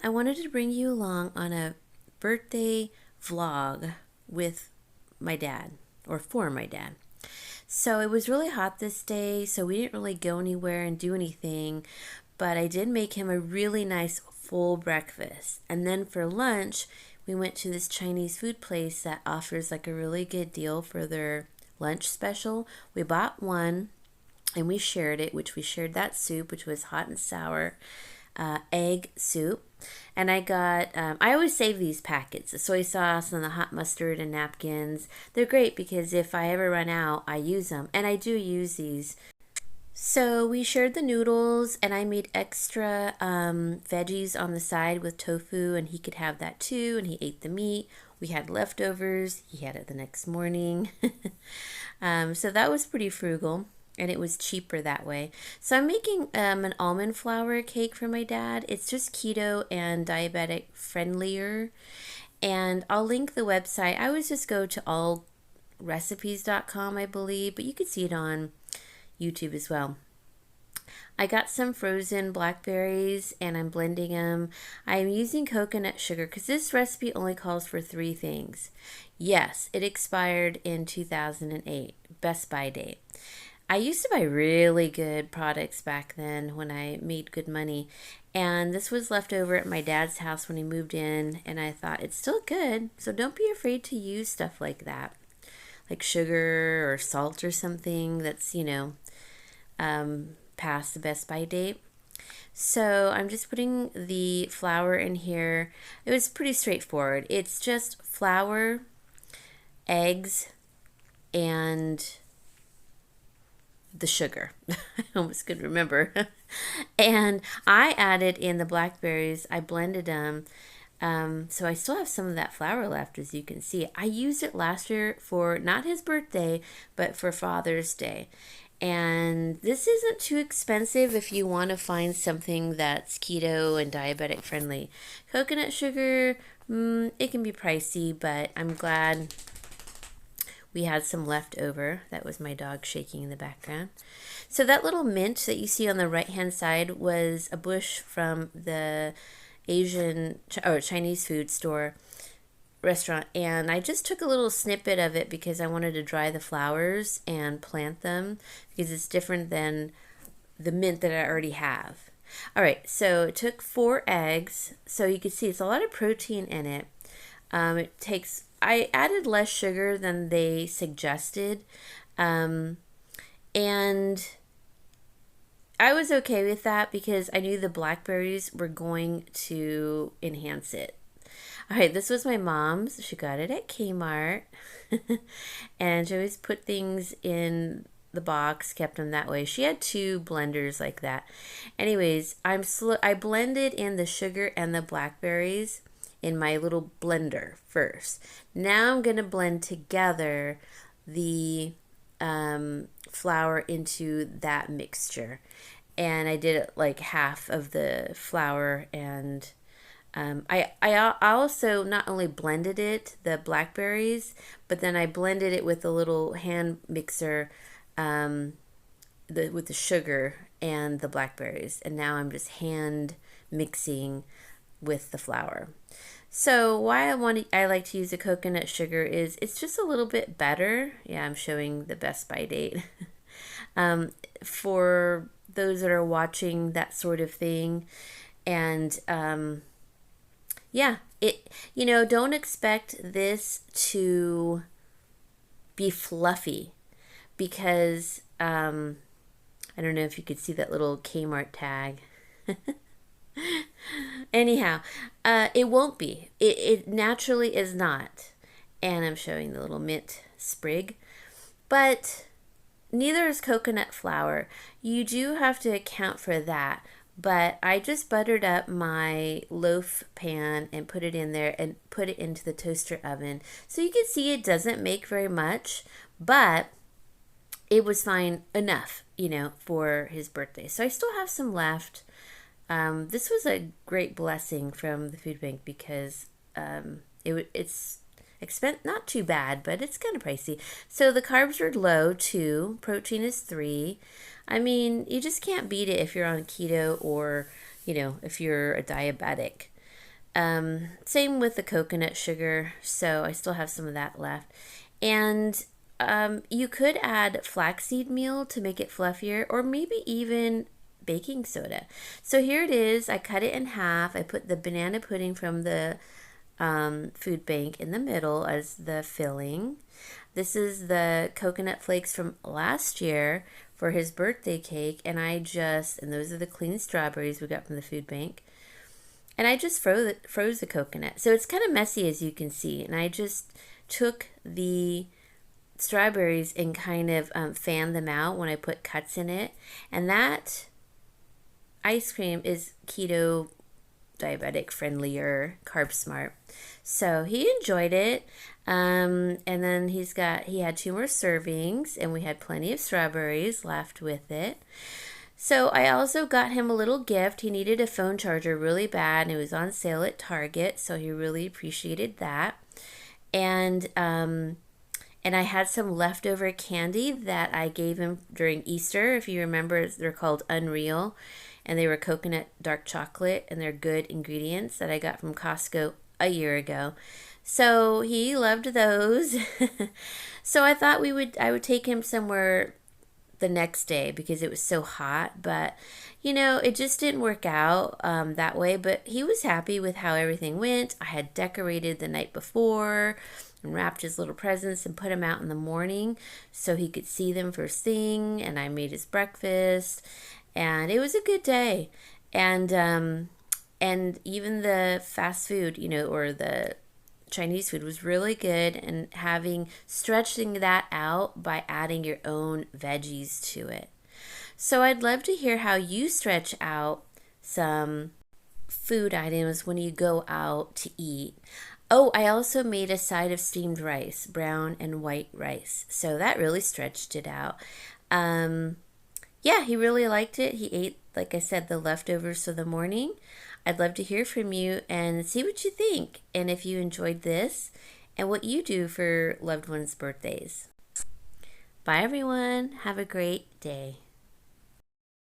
I wanted to bring you along on a birthday vlog with my dad, or for my dad. So it was really hot this day, so we didn't really go anywhere and do anything, but I did make him a really nice full breakfast. And then for lunch, we went to this Chinese food place that offers like a really good deal for their lunch special. We bought one and we shared it, which we shared that soup, which was hot and sour egg soup. And I got, I always save these packets, the soy sauce and the hot mustard and napkins. They're great because if I ever run out, I use them. And I do use these. So we shared the noodles and I made extra veggies on the side with tofu, and he could have that too, and he ate the meat. We had leftovers. He had it the next morning. So that was pretty frugal. And it was cheaper that way. So I'm making an almond flour cake for my dad. It's just keto and diabetic friendlier. And I'll link the website. I always just go to allrecipes.com, I believe, but you can see it on YouTube as well. I got some frozen blackberries and I'm blending them. I'm using coconut sugar because this recipe only calls for 3 things. Yes, it expired in 2008, Best Buy date. I used to buy really good products back then when I made good money. And this was left over at my dad's house when he moved in. And I thought, it's still good. So don't be afraid to use stuff like that. Like sugar or salt or something that's, past the Best Buy date. So I'm just putting the flour in here. It was pretty straightforward. It's just flour, eggs, and the sugar. I almost couldn't remember. And I added in the blackberries. I blended them. So I still have some of that flour left, as you can see. I used it last year for not his birthday, but for Father's Day. And this isn't too expensive if you want to find something that's keto and diabetic friendly. Coconut sugar, it can be pricey, but I'm glad we had some left over. That was my dog shaking in the background. So that little mint that you see on the right-hand side was a bush from the Asian or Chinese food store restaurant. And I just took a little snippet of it because I wanted to dry the flowers and plant them because it's different than the mint that I already have. All right, so it took 4 eggs. So you can see it's a lot of protein in it. I added less sugar than they suggested, and I was okay with that because I knew the blackberries were going to enhance it. All right, this was my mom's. She got it at Kmart, and she always put things in the box, kept them that way. She had 2 blenders like that. Anyways, I blended in the sugar and the blackberries in my little blender first. Now I'm going to blend together the flour into that mixture. And I did it like half of the flour, and I also not only blended it, the blackberries, but then I blended it with a little hand mixer with the sugar and the blackberries. And now I'm just hand mixing with the flour. So why I like to use the coconut sugar is it's just a little bit better. Yeah, I'm showing the Best Buy date. For those that are watching that sort of thing. And yeah, don't expect this to be fluffy because I don't know if you could see that little Kmart tag. Anyhow, it won't be. It naturally is not. And I'm showing the little mint sprig. But neither is coconut flour. You do have to account for that. But I just buttered up my loaf pan and put it in there and put it into the toaster oven. So you can see it doesn't make very much, but it was fine enough, for his birthday. So I still have some left. This was a great blessing from the food bank because it's not too bad, but it's kind of pricey. So the carbs are low too. Protein is 3. I mean, you just can't beat it if you're on keto or, if you're a diabetic. Same with the coconut sugar, so I still have some of that left. And you could add flaxseed meal to make it fluffier, or maybe even baking soda. So here it is. I cut it in half. I put the banana pudding from the food bank in the middle as the filling. This is the coconut flakes from last year for his birthday cake, and and those are the clean strawberries we got from the food bank. And I just froze the coconut. So it's kind of messy as you can see. And I just took the strawberries and kind of fanned them out when I put cuts in it. And that ice cream is keto, diabetic friendlier, carb smart. So he enjoyed it. And then he had 2 more servings, and we had plenty of strawberries left with it. So I also got him a little gift. He needed a phone charger really bad, and it was on sale at Target, so he really appreciated that. And I had some leftover candy that I gave him during Easter. If you remember, they're called Unreal, and they were coconut dark chocolate, and they're good ingredients that I got from Costco a year ago. So he loved those. So I thought I would take him somewhere the next day because it was so hot, but it just didn't work out that way. But he was happy with how everything went. I had decorated the night before and wrapped his little presents and put them out in the morning so he could see them first thing, and I made his breakfast, and it was a good day. And even the fast food, or the Chinese food was really good, and stretching that out by adding your own veggies to it. So I'd love to hear how you stretch out some food items when you go out to eat. Oh, I also made a side of steamed rice, brown and white rice. So that really stretched it out. Yeah, he really liked it. He ate, like I said, the leftovers for the morning. I'd love to hear from you and see what you think, and if you enjoyed this and what you do for loved ones' birthdays. Bye, everyone. Have a great day.